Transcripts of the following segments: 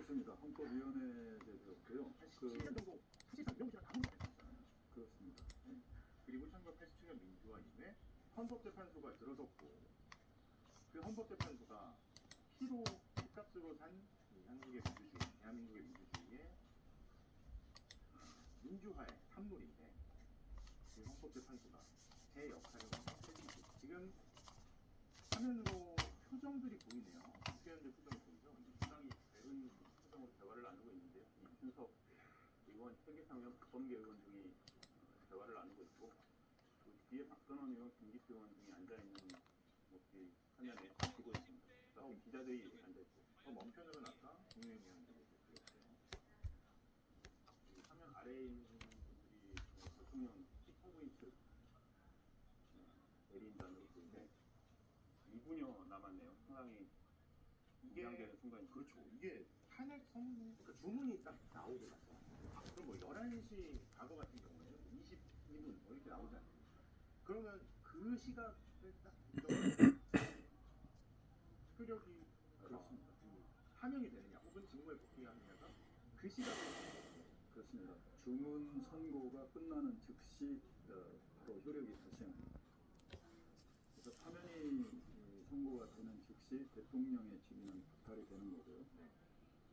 그렇습니다. 헌법위원회 제도였고요. 87년 정도 사실상 이런 문제가 나온 것 같았잖아요. 그렇습니다. 네. 그리고 1987년 민주화 이후에 헌법재판소가 들어섰고 그 헌법재판소가 피로 핏값으로 산 한국의 민주주의, 대한민국의 민주주의의 민주화의 산물인데 그 헌법재판소가 제 역할을 해주고 지금 화면으로 표정들이 보이네요. 국회의원들 표정이 보이죠. 상당히 밝은 표정으로 대화를 나누고 있는데요. 이준석 의원, 세계상영 박범계 의원 등이 대화를 나누고 있고 그 뒤에 박근원 의원, 김기태 의원 등이 앉아있는 모습이 화면에 보고 있습니다. 그다음에 기자들이 앉아있고 저 먼편으로는 아까 국민의힘 의원들이 보였어요. 화면 아래에 있는 분들이 대통령 시청포인트 내린다는 보이는데 2분여 남았네요. 상당히 긴장되는 순간이. 그렇죠. 이게 탄핵 선고, 그러니까 주문이 딱 나오고 나서 그럼 뭐 11시 과거 같은 경우에는 22분 뭐 이렇게 나오지 않나요? 그러면 그 시각을 딱 효력이 그렇습니다. 파면이 되느냐 혹은 직무에 복귀하느냐가 그 시각을 그렇습니다. 주문 선고가 끝나는 즉시 바로 효력이 발생합니다. 그래서 파면이 선고가 되는 즉시 대통령의 직위는 박탈이 되는 거고요.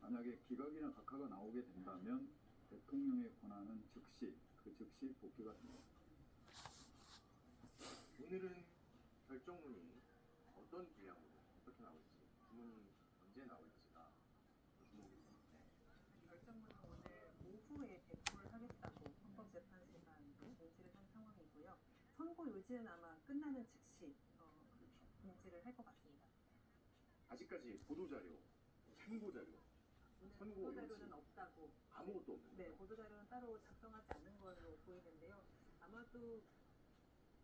만약에 기각이나 각하가 나오게 된다면 대통령의 권한은 즉시 복귀가 됩니다. 오늘은 결정문이 어떤 분량으로 어떻게 나올지 주문이 언제 나올지가 주목이 됩니다. 결정문은 오늘 오후에 배포를 하겠다고 헌법재판소가 공지를 한 상황이고요. 선고 요지는 아마 끝나는 즉시 공지를 할 것 같습니다. 아직까지 보도자료, 참고자료, 선고 보도자료는 요지 없다고. 아무것도 없는 네, 거죠? 보도자료는 따로 작성하지 않는 걸로 보이는데요. 아마도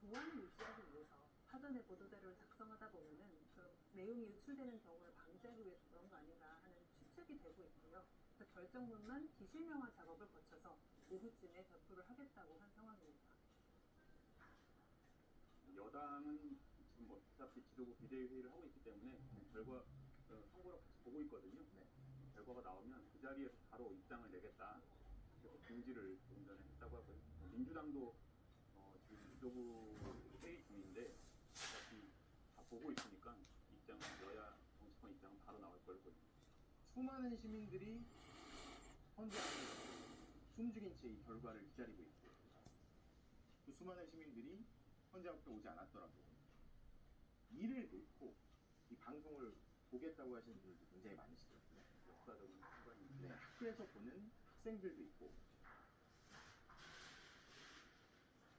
보안을 유지하기 위해서 사전에 보도자료를 작성하다 보면은 그 내용이 유출되는 경우를 방지하기 위해서 그런 거 아닌가 하는 추측이 되고 있고요. 그래서 결정문만 기실명화 작업을 거쳐서 오후쯤에 배포를 하겠다고 한 상황입니다. 여당은 지금 뭐 어차피 지도부 비대위 회의를 하고 있기 때문에 결과 선거를 같이 보고 있거든요. 네. 결과가 나오면 그 자리에서 바로 입장을 내겠다. 그래서 공지를 조금 전에 했다고 하고요. 민주당도 지금 지도부 회의 중인데 어차피 다 보고 있으니까 입장은 여야 정치권 입장은 바로 나올 거거든요. 수많은 시민들이 현재 숨죽인 채 이 결과를 기다리고 있고 그 수많은 시민들이 현재 앞에 오지 않았더라도 일을 놓고 이 방송을 보겠다고 하시는 분들도 굉장히 많으시더라고요. 역사적인 순간입니다. 네, 학교에서 보는 학생들도 있고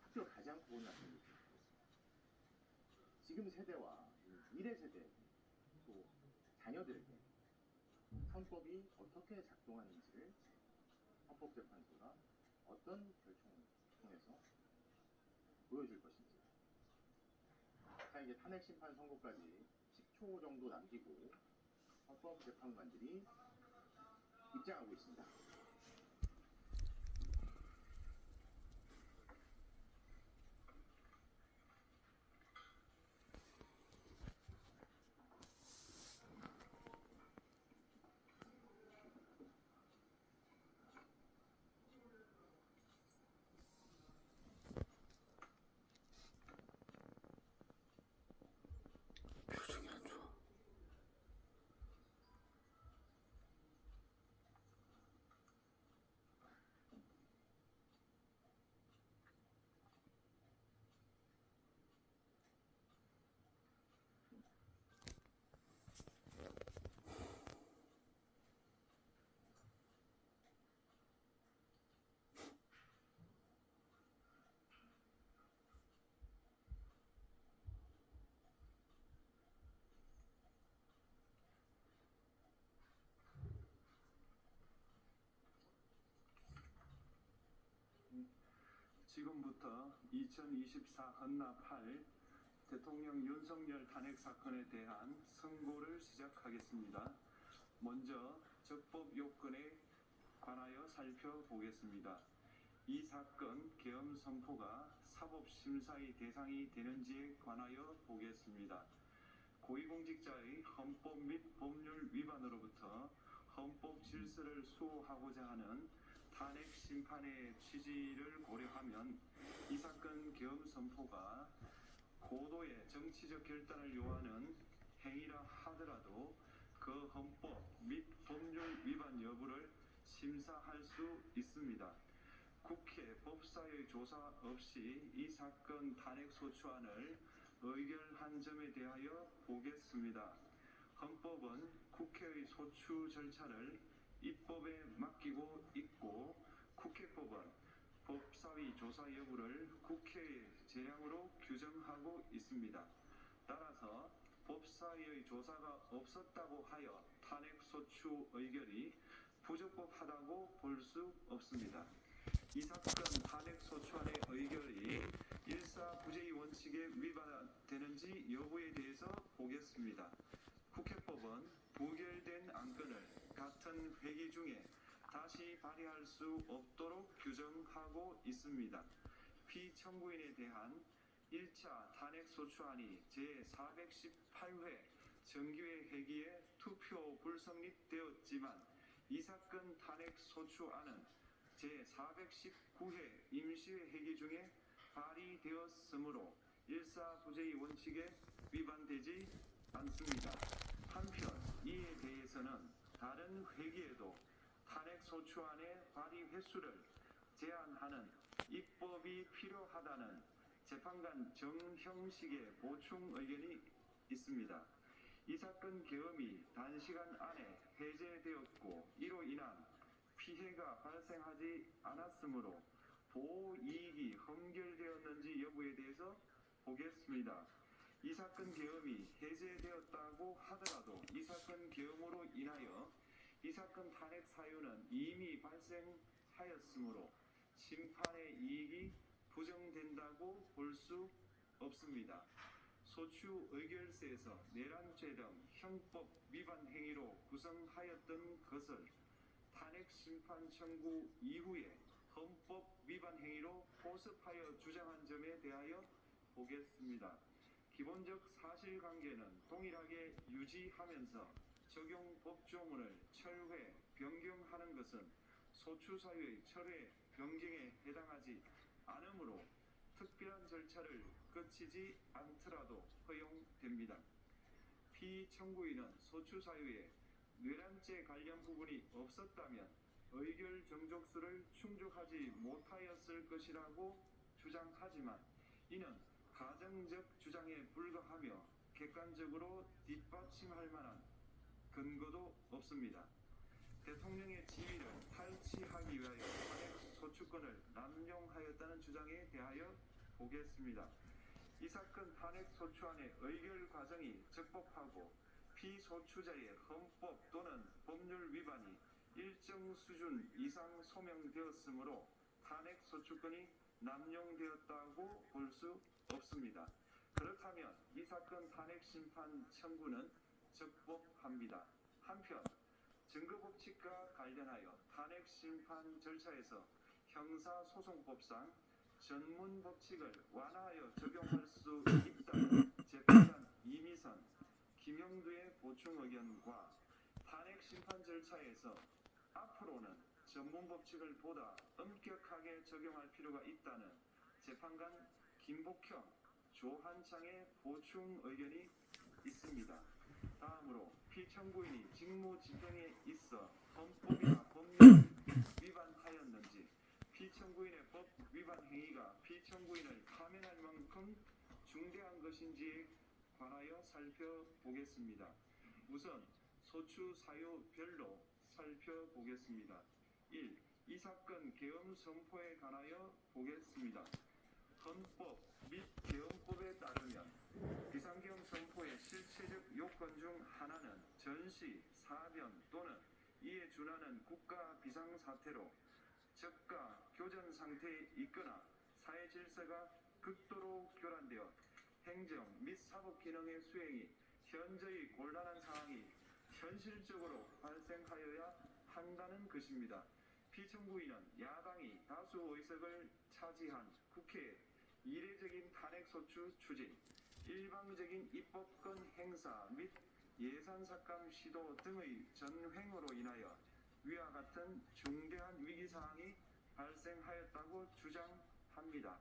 학교를 가지 않고 보는 학생들도 있고 지금 세대와 미래 세대 또 자녀들에게 헌법이 어떻게 작동하는지를 헌법재판소가 어떤 결정을 통해서 보여줄 것인지. 자, 이제 탄핵 심판 선고까지 10초 정도 남기고 헌법재판관들이 입장하고 있습니다. 표정이 안 좋아. 지금부터 2024 헌납할 대통령 윤석열 탄핵 사건에 대한 선고를 시작하겠습니다. 먼저 적법 요건에 관하여 살펴보겠습니다. 이 사건 계엄 선포가 사법심사의 대상이 되는지에 관하여 보겠습니다. 고위공직자의 헌법 및 법률 위반으로부터 헌법 질서를 수호하고자 하는 탄핵 심판의 취지를 고려하면 이 사건 계엄 선포가 고도의 정치적 결단을 요하는 행위라 하더라도 그 헌법 및 법률 위반 여부를 심사할 수 있습니다. 국회 법사위 조사 없이 이 사건 탄핵 소추안을 의결한 점에 대하여 보겠습니다. 헌법은 국회의 소추 절차를 입법에 맡기고 있고 국회법은 법사위 조사 여부를 국회의 재량으로 규정하고 있습니다. 따라서 법사위의 조사가 없었다고 하여 탄핵 소추 의결이 부적법하다고 볼 수 없습니다. 이 사건 탄핵 소추안의 의결이 일사부재의 원칙에 위반되는지 여부에 대해서 보겠습니다. 국회법은 부결된 안건을 같은 회기 중에 다시 발의할 수 없도록 규정하고 있습니다. 피청구인에 대한 1차 탄핵소추안이 제418회 정기회 회기에 투표 불성립되었지만 이 사건 탄핵소추안은 제419회 임시회 회기 중에 발의되었으므로 일사부재의 원칙에 위반되지 않습니다. 한편 이에 대해서는 다른 회기에도 탄핵소추안의 발의 횟수를 제한하는 입법이 필요하다는 재판관 정형식의 보충 의견이 있습니다. 이 사건 계엄이 단시간 안에 해제되었고 이로 인한 피해가 발생하지 않았으므로 보호이익이 헌결되었는지 여부에 대해서 보겠습니다. 이 사건 계엄이 해제되었다고 하더라도 이 사건 계엄으로 인하여 이 사건 탄핵 사유는 이미 발생하였으므로 심판의 이익이 부정된다고 볼 수 없습니다. 소추 의결서에서 내란죄 등 형법 위반 행위로 구성하였던 것을 탄핵 심판 청구 이후에 헌법 위반 행위로 포섭하여 주장한 점에 대하여 보겠습니다. 기본적 사실관계는 동일하게 유지하면서 적용 법조문을 철회, 변경하는 것은 소추 사유의 철회, 변경에 해당하지 않으므로 특별한 절차를 거치지 않더라도 허용됩니다. 피청구인은 소추 사유에 내란죄 관련 부분이 없었다면 의결 정족수를 충족하지 못하였을 것이라고 주장하지만 이는 가정적 주장에 불과하며 객관적으로 뒷받침할 만한 근거도 없습니다. 대통령의 지위를 탈취하기 위하여 탄핵 소추권을 남용하였다는 주장에 대하여 보겠습니다. 이 사건 탄핵 소추안의 의결 과정이 적법하고 피소추자의 헌법 또는 법률 위반이 일정 수준 이상 소명되었으므로 탄핵 소추권이 남용되었다고 볼 수 없습니다. 그렇다면 이 사건 탄핵 심판 청구는 적법합니다. 한편 증거법칙과 관련하여 탄핵 심판 절차에서 형사소송법상 전문법칙을 완화하여 적용할 수 있다는 재판관 이미선, 김영두의 보충 의견과 탄핵 심판 절차에서 앞으로는 전문법칙을 보다 엄격하게 적용할 필요가 있다는 재판관 김복형, 조한창의 보충 의견이 있습니다. 다음으로 피청구인이 직무집행에 있어 헌법이나 법률을 위반하였는지 피청구인의 법 위반 행위가 피청구인을 파면할 만큼 중대한 것인지에 관하여 살펴보겠습니다. 우선 소추 사유별로 살펴보겠습니다. 1. 이 사건 계엄 선포에 관하여 보겠습니다. 헌법 및 계엄법에 따르면 비상계엄 선포의 실체적 요건 중 하나는 전시, 사변 또는 이에 준하는 국가 비상사태로 저가 교전 상태에 있거나 사회 질서가 극도로 교란되어 행정 및 사법 기능의 수행이 현저히 곤란한 상황이 현실적으로 발생하여야 한다는 것입니다. 피청구인은 야당이 다수 의석을 차지한 국회의 이례적인 탄핵소추 추진, 일방적인 입법권 행사 및 예산 삭감 시도 등의 전횡으로 인하여 위와 같은 중대한 위기 상황이 발생하였다고 주장합니다.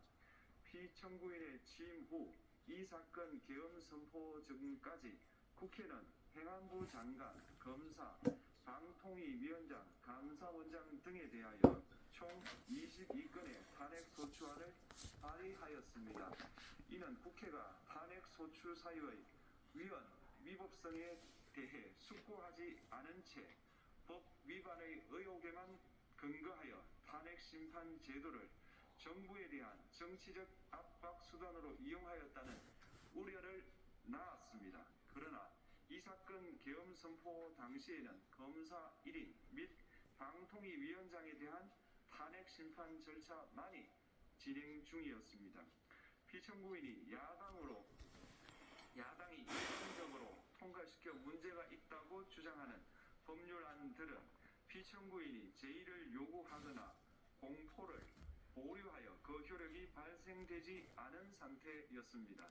피청구인의 취임 후 이 사건 계엄 선포 전까지 국회는 행안부 장관, 검사, 방통위위원장, 감사원장 등에 대하여 총 22건의 탄핵소추안을 발의하였습니다. 이는 국회가 탄핵소추 사유의 위헌, 위법성에 대해 숙고하지 않은 채 법 위반의 의혹에만 근거하여 탄핵심판 제도를 정부에 대한 정치적 압박 수단으로 이용하였다는 우려를 낳았습니다. 그러나 이 사건 계엄 선포 당시에는 검사 1인 및 방통위위원장에 대한 탄핵 심판 절차만이 진행 중이었습니다. 피청구인이 야당이 일방적으로 통과시켜 문제가 있다고 주장하는 법률안들은 피청구인이 제의를 요구하거나 공포를 보류하여 그 효력이 발생되지 않은 상태였습니다.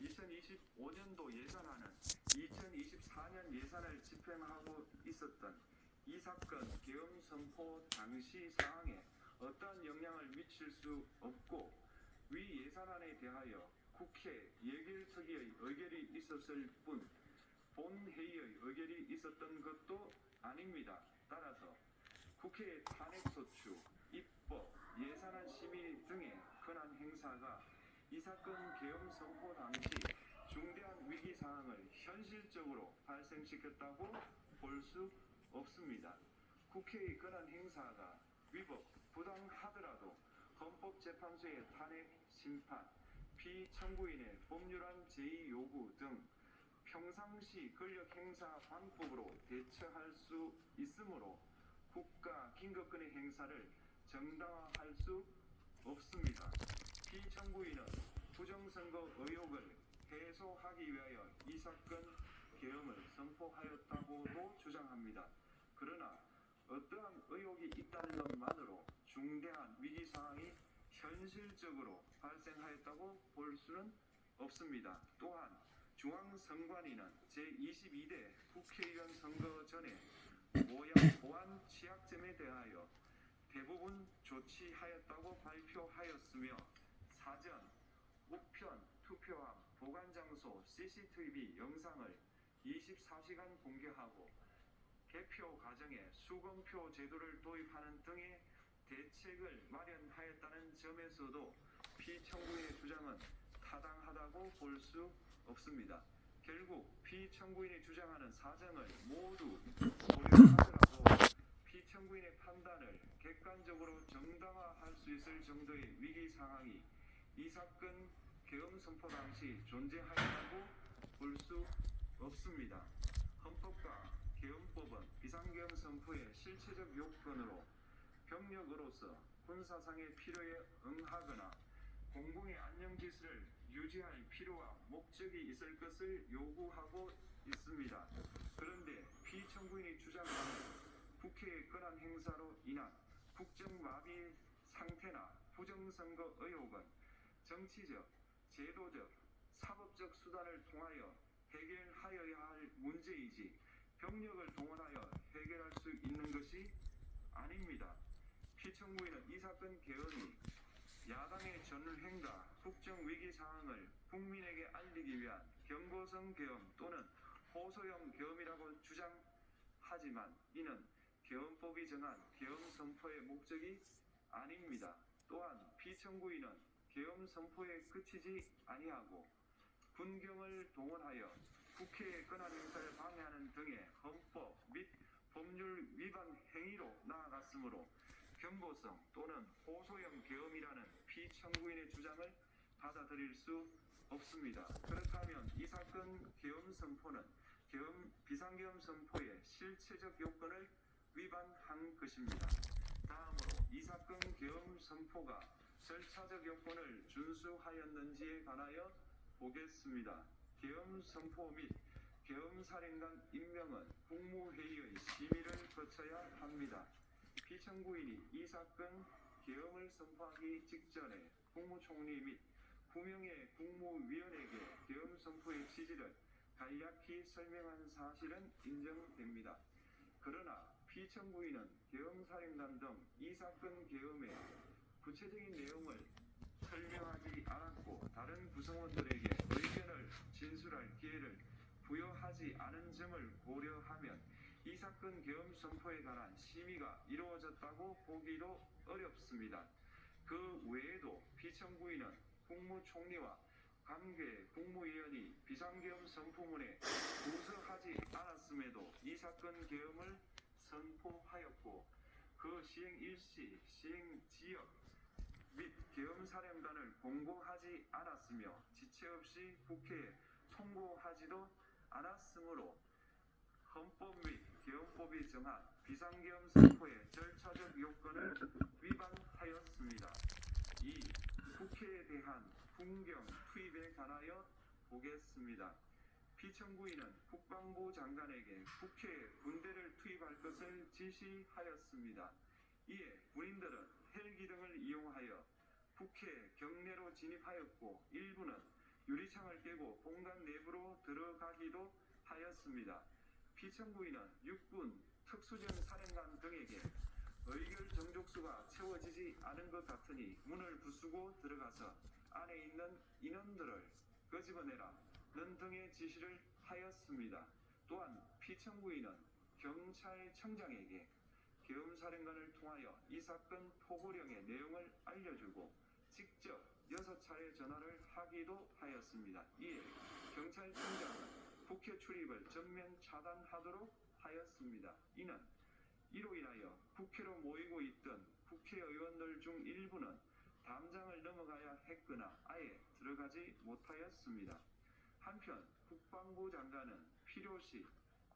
2025년도 예산안은 2024년 예산을 집행하고 있었던 이 사건 계엄 선포 당시 상황에 어떠한 영향을 미칠 수 없고 위 예산안에 대하여 국회 예결특위의 의결이 있었을 뿐 본회의의 의결이 있었던 것도 아닙니다. 따라서 국회의 탄핵소추, 입법, 예산안 심의 등의 권한 행사가 이 사건 계엄 선포 당시 중대한 위기 상황을 현실적으로 발생시켰다고 볼 수 없습니다. 국회의 권한 행사가 위법, 부당하더라도 헌법재판소의 탄핵 심판, 피청구인의 법률안 제의 요구 등 평상시 권력 행사 방법으로 대처할 수 있으므로 국가 긴급권의 행사를 정당화할 수 없습니다. 피청구인은 부정선거 의혹을 해소하기 위하여 이 사건 계엄을 선포하였다고도 주장합니다. 그러나 어떠한 의혹이 있다는 것만으로 중대한 위기 상황이 현실적으로 발생하였다고 볼 수는 없습니다. 또한 중앙선관위는 제22대 국회의원 선거 전에 보안 취약점에 대하여 대부분 조치하였다고 발표하였으며 사전, 우편, 투표함, 보관장소 CCTV 영상을 24시간 공개하고 개표 과정에 수검표 제도를 도입하는 등의 대책을 마련하였다는 점에서도 피청구인의 주장은 타당하다고 볼 수 없습니다. 결국 피청구인이 주장하는 사정을 모두 고려하더라도 피청구인의 판단을 객관적으로 정당화할 수 있을 정도의 위기 상황이 이 사건 계엄 선포 당시 존재하였다고 볼 수 없습니다. 헌법과 계엄법은 비상계엄 선포의 실체적 요건으로 병력으로서 군사상의 필요에 응하거나 공공의 안녕질서를 유지할 필요와 목적이 있을 것을 요구하고 있습니다. 그런데 피청구인이 주장하는 국회의 권한 행사로 인한 국정마비 상태나 부정선거 의혹은 정치적, 제도적, 사법적 수단을 통하여 해결하여야 할 문제이지 병력을 동원하여 해결할 수 있는 것이 아닙니다. 피청구인은 이 사건 계엄이 야당의 전횡과 국정위기 상황을 국민에게 알리기 위한 경고성 계엄 또는 호소형 계엄이라고 주장하지만 이는 계엄법이 정한 계엄 선포의 목적이 아닙니다. 또한 피청구인은 계엄 선포에 그치지 아니하고 군경을 동원하여 국회의 권한 행사를 방해하는 등의 헌법 및 법률 위반 행위로 나아갔으므로 경고성 또는 호소형 계엄이라는 피청구인의 주장을 받아들일 수 없습니다. 그렇다면 이 사건 계엄 선포는 비상계엄 선포의 실체적 요건을 위반한 것입니다. 다음으로 이 사건 계엄 선포가 절차적 요건을 준수하였는지에 관하여 보겠습니다. 계엄 선포 및 계엄사령관 임명은 국무회의의 심의를 거쳐야 합니다. 피청구인이 이 사건 계엄을 선포하기 직전에 국무총리 및 9명의 국무위원에게 계엄 선포의 취지를 간략히 설명한 사실은 인정됩니다. 그러나 피청구인은 계엄사령관 등 이 사건 계엄의 구체적인 내용을 설명하지 않았고 다른 구성원들에게 의견을 진술할 기회를 부여하지 않은 점을 고려하면 이 사건 계엄 선포에 관한 심의가 이루어졌다고 보기도 어렵습니다. 그 외에도 피청구인은 국무총리와 관계 국무위원이 비상계엄 선포문에 부서하지 않았음에도 이 사건 계엄을 선포하였고 그 시행 일시, 시행 지역 및 계엄사령관을 공고하지 않았으며 지체 없이 국회에 통보하지도 않았으므로 헌법 및 계엄법이 정한 비상계엄 선포의 절차적 요건을 위반하였습니다. 2. 국회에 대한 군경 투입에 관하여 보겠습니다. 피청구인은 국방부 장관에게 국회에 군대를 투입할 것을 지시하였습니다. 이에 군인들은 헬기 등을 이용하여 국회 경내로 진입하였고 일부는 유리창을 깨고 본관 내부로 들어가기도 하였습니다. 피청구인은 육군 특수전 사령관 등에게 의결 정족수가 채워지지 않은 것 같으니 문을 부수고 들어가서 안에 있는 인원들을 끄집어내라는 등의 지시를 하였습니다. 또한 피청구인은 경찰청장에게 계엄사령관을 통하여 이 사건 포고령의 내용을 알려주고 직접 6차례 전화를 하기도 하였습니다. 이에 경찰청장은 국회 출입을 전면 차단하도록 하였습니다. 이로 인하여 국회로 모이고 있던 국회의원들 중 일부는 담장을 넘어가야 했거나 아예 들어가지 못하였습니다. 한편 국방부 장관은 필요시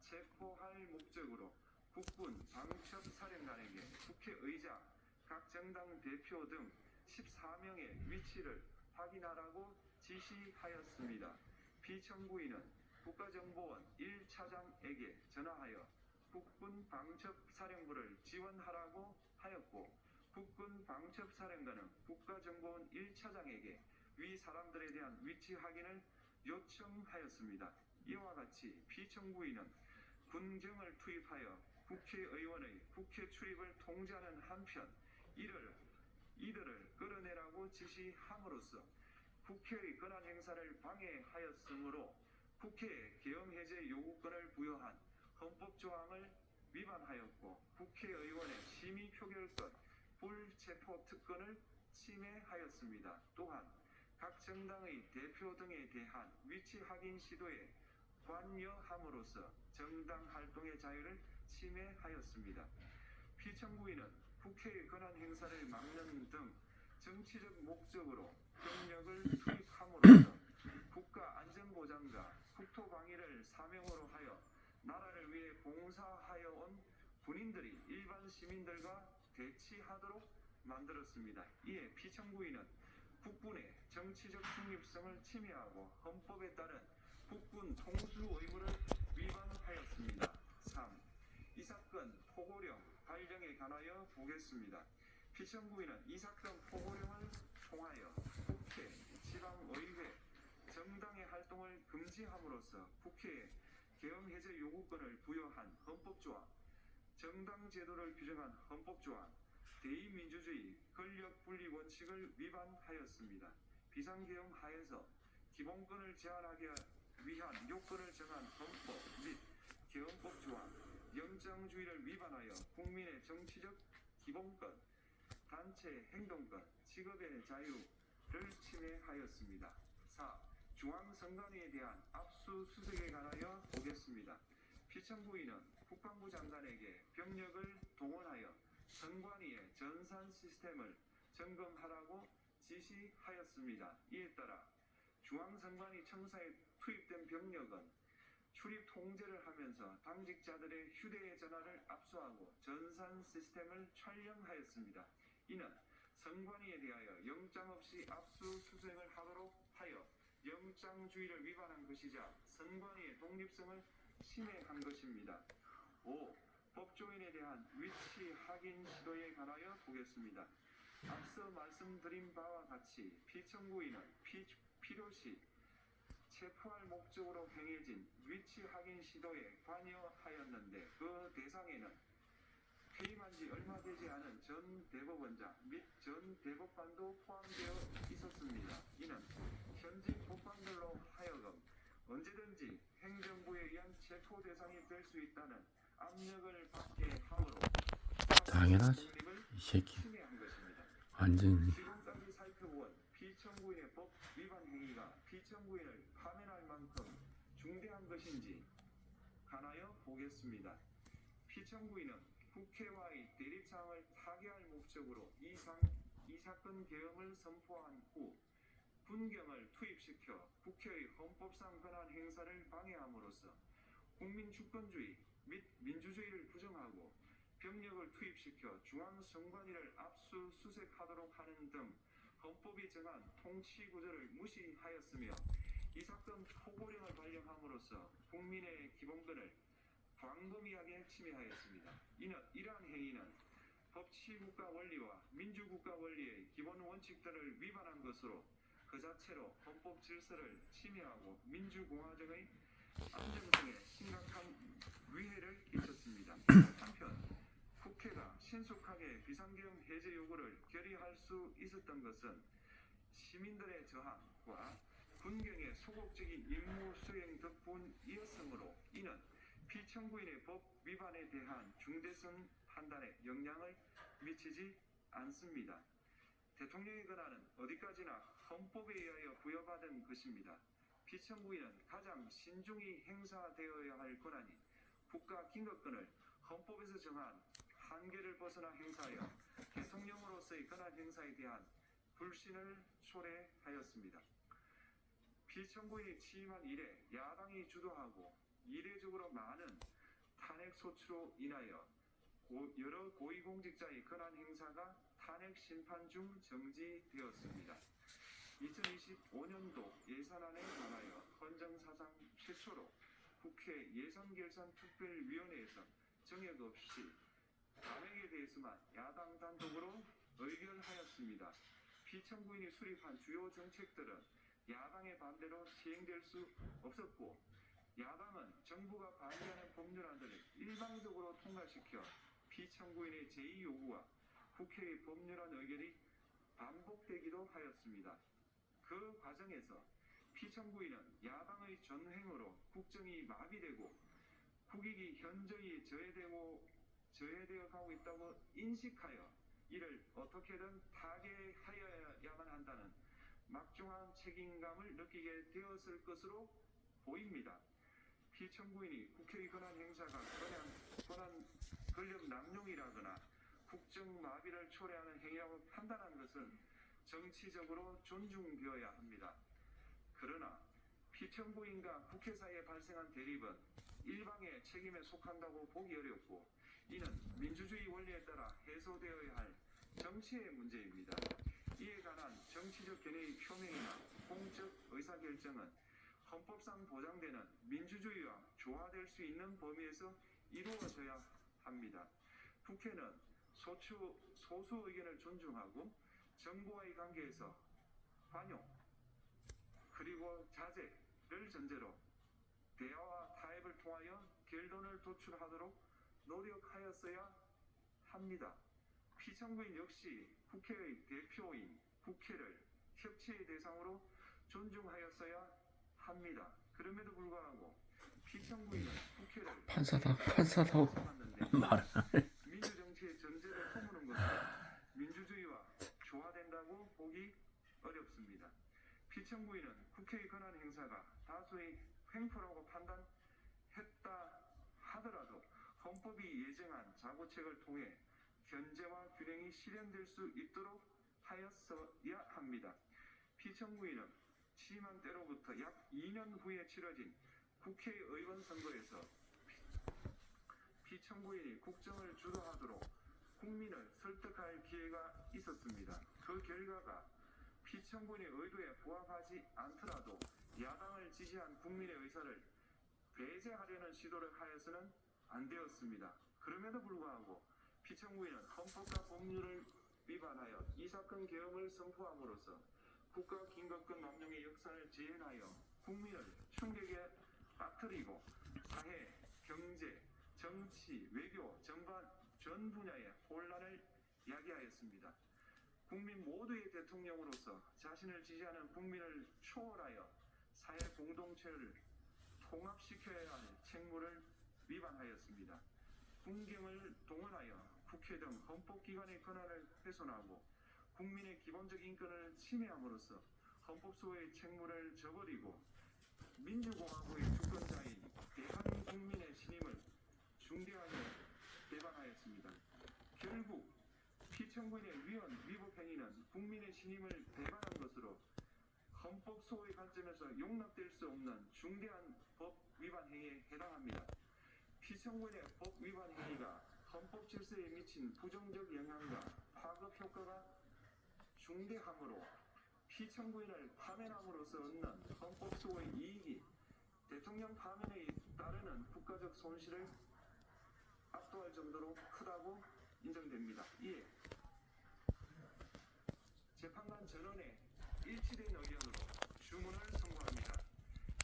체포할 목적으로 국군 방첩사령관에게 국회의장, 각 정당 대표 등 14명의 위치를 확인하라고 지시하였습니다. 피청구인은 국가정보원 1차장에게 전화하여 국군 방첩사령부를 지원하라고 하였고 국군 방첩사령관은 국가정보원 1차장에게 위 사람들에 대한 위치 확인을 요청하였습니다. 이와 같이 피청구인은 군경을 투입하여 국회의원의 국회 출입을 통제하는 한편 이들을 끌어내라고 지시함으로써 국회의 권한 행사를 방해하였으므로 국회에 계엄해제 요구권을 부여한 헌법조항을 위반하였고 국회의원의 심의 표결권, 불체포 특권을 침해하였습니다. 또한 각 정당의 대표 등에 대한 위치 확인 시도에 관여함으로써 정당 활동의 자유를 침해하였습니다. 피청구인은 국회의 권한 행사를 막는 등 정치적 목적으로 병력을 투입함으로써 국가 안전보장과 국토방위를 사명으로 하여 나라를 위해 봉사하여 온 군인들이 일반 시민들과 대치하도록 만들었습니다. 이에 피청구인은 국군의 정치적 중립성을 침해하고 헌법에 따른 국군 통수 의무를 위반하였습니다. 3. 이 사건 포고령 발령에 관하여 보겠습니다. 피청구인은 이 사건 포고령을 통하여 국회, 지방의회, 정당의 활동을 금지함으로써 국회에 계엄해제 요구권을 부여한 헌법조항, 정당제도를 규정한 헌법조항, 대의민주주의 권력분리 원칙을 위반하였습니다. 비상계엄 하에서 기본권을 제한하기 위한 요건을 정한 헌법 및 계엄법 조항, 영장주의를 위반하여 국민의 정치적 기본권, 단체 행동권, 직업의 자유를 침해하였습니다. 4. 중앙선관위에 대한 압수수색에 관하여 보겠습니다. 피청구인은 국방부 장관에게 병력을 동원하여 선관위의 전산 시스템을 점검하라고 지시하였습니다. 이에 따라 중앙선관위 청사에 투입된 병력은 출입 통제를 하면서 당직자들의 휴대전화를 압수하고 전산 시스템을 촬영하였습니다. 이는 선관위에 대하여 영장 없이 압수수색을 하도록 하여 영장주의를 위반한 것이자 선관위의 독립성을 침해한 것입니다. 5. 법조인에 대한 위치 확인 시도에 관하여 보겠습니다. 앞서 말씀드린 바와 같이 피청구인은 필요시 체포할 목적으로 행해진 위치 확인 시도에 관여하였는데 그 대상에는 퇴임한 지 얼마 되지 않은 전 대법원장 및 전 대법관도 포함되어 있었습니다. 이는 현직 법관들로 하여금 언제든지 행정부에 의한 체포 대상이 될 수 있다는 압력을 받게 함으로 당연하지. 독립을 이 새끼 침해한 것입니다. 완전 지금까지 살펴본 피청구인의 법 위반 행위가 피청구인을 파면할 만큼 중대한 것인지 하나여 보겠습니다. 피청구인은 국회와의 대립상을 타개할 목적으로 이 사건 계엄을 선포한 후 군경을 투입시켜 국회의 헌법상 권한 행사를 방해함으로써 국민 주권주의 및 민주주의를 부정하고 병력을 투입시켜 중앙선관위를 압수수색하도록 하는 등 헌법이 정한 통치구조를 무시하였으며 이 사건 포고령을 발령함으로써 국민의 기본권을 광범위하게 침해하였습니다. 이러한 행위는 법치국가 원리와 민주국가 원리의 기본 원칙들을 위반한 것으로 그 자체로 헌법 질서를 침해하고 민주공화정의 안정성에 심각한 위해를 끼쳤습니다. 한편 국회가 신속하게 비상계엄 해제 요구를 결의할 수 있었던 것은 시민들의 저항과 군경의 소극적인 임무 수행 덕분이었으므로 이는 피청구인의 법 위반에 대한 중대성 판단에 영향을 미치지 않습니다. 대통령의 권한은 어디까지나 헌법에 의하여 부여받은 것입니다. 피청구인은 가장 신중히 행사되어야 할 권한이 국가 긴급권을 헌법에서 정한 한계를 벗어나 행사하여 대통령으로서의 권한 행사에 대한 불신을 초래하였습니다. 피청구인이 취임한 이래 야당이 주도하고 이례적으로 많은 탄핵 소추로 인하여 여러 고위공직자의 권한 행사가 탄핵 심판 중 정지되었습니다. 2025년도 예산안에 관하여 헌정사상 최초로 국회 예산결산특별위원회에서 정액 없이 감액에 대해서만 야당 단독으로 의결하였습니다. 피청구인이 수립한 주요 정책들은 야당의 반대로 시행될 수 없었고 야당은 정부가 발의하는 법률안들을 일방적으로 통과시켜 피청구인의 제2요구와 국회의 법률안 의결이 반복되기도 하였습니다. 그 과정에서 피청구인은 야당의 전횡으로 국정이 마비되고 국익이 현저히 저해되어 가고 있다고 인식하여 이를 어떻게든 타개하여야만 한다는 막중한 책임감을 느끼게 되었을 것으로 보입니다. 피청구인이 국회의 권한 행사가 권력 남용이라거나 국정 마비를 초래하는 행위라고 판단한 것은 정치적으로 존중되어야 합니다. 그러나 피청구인과 국회 사이에 발생한 대립은 일방의 책임에 속한다고 보기 어렵고 이는 민주주의 원리에 따라 해소되어야 할 정치의 문제입니다. 이에 관한 정치적 견해의 표명이나 공적 의사결정은 헌법상 보장되는 민주주의와 조화될 수 있는 범위에서 이루어져야 합니다. 국회는 소수 의견을 존중하고 정부와의 관계에서 관용 그리고 자제를 전제로 대화와 타협을 통하여 결론을 도출하도록 노력하였어야 합니다. 피청구인 역시 국회의 대표인 국회를 협치의 대상으로 존중하였어야 합니다. 그럼에도 불구하고 피청구인은 국회를 판사다고 말을 민주정치의 전제를 허무는 것은 민주주의와 조화된다고 보기 어렵습니다. 피청구인은 국회의 권한 행사가 다수의 횡포라고 판단했다 하더라도 헌법이 예정한 자구책을 통해 견제와 균형이 실현될 수 있도록 하였어야 합니다. 피청구인은 취임한 때로부터 약 2년 후에 치러진 국회의원 선거에서 피청구인이 국정을 주도하도록 국민을 설득할 기회가 있었습니다. 그 결과가 피청구인의 의도에 부합하지 않더라도 야당을 지지한 국민의 의사를 배제하려는 시도를 하여서는 안 되었습니다. 그럼에도 불구하고 피청구인은 헌법과 법률을 위반하여 이 사건 계엄을 선포함으로써 국가 긴급권 남용의 역사를 재현하여 국민을 충격에 빠뜨리고 사회, 경제, 정치, 외교 전반 전 분야의 혼란을 야기하였습니다. 국민 모두의 대통령으로서 자신을 지지하는 국민을 초월하여 사회 공동체를 통합시켜야 할 책무를 위반하였습니다. 국경을 동원하여 국회 등 헌법기관의 권한을 훼손하고 국민의 기본적 인권을 침해함으로써 헌법소의 책무를 저버리고 민주공화국의 주권자인 대한국민의 신임을 중대하게 배반하였습니다. 결국 피청구인의 위헌 위법 행위는 국민의 신임을 배반한 것으로 헌법소의 관점에서 용납될 수 없는 중대한 법 위반 행위에 해당합니다. 피청구인의 법 위반 행위가 헌법 질서에 미친 부정적 영향과 파급 효과가 중대하므로 피청구인을 파면함으로써 얻는 헌법소의 이익이 대통령 파면에 따르는 국가적 손실을 압도할 정도로 크다고 인정됩니다. 이에 재판관 전원의 일치된 의견으로 주문을 선고합니다.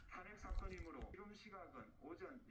탄핵 사건이므로 지금 시각은 오전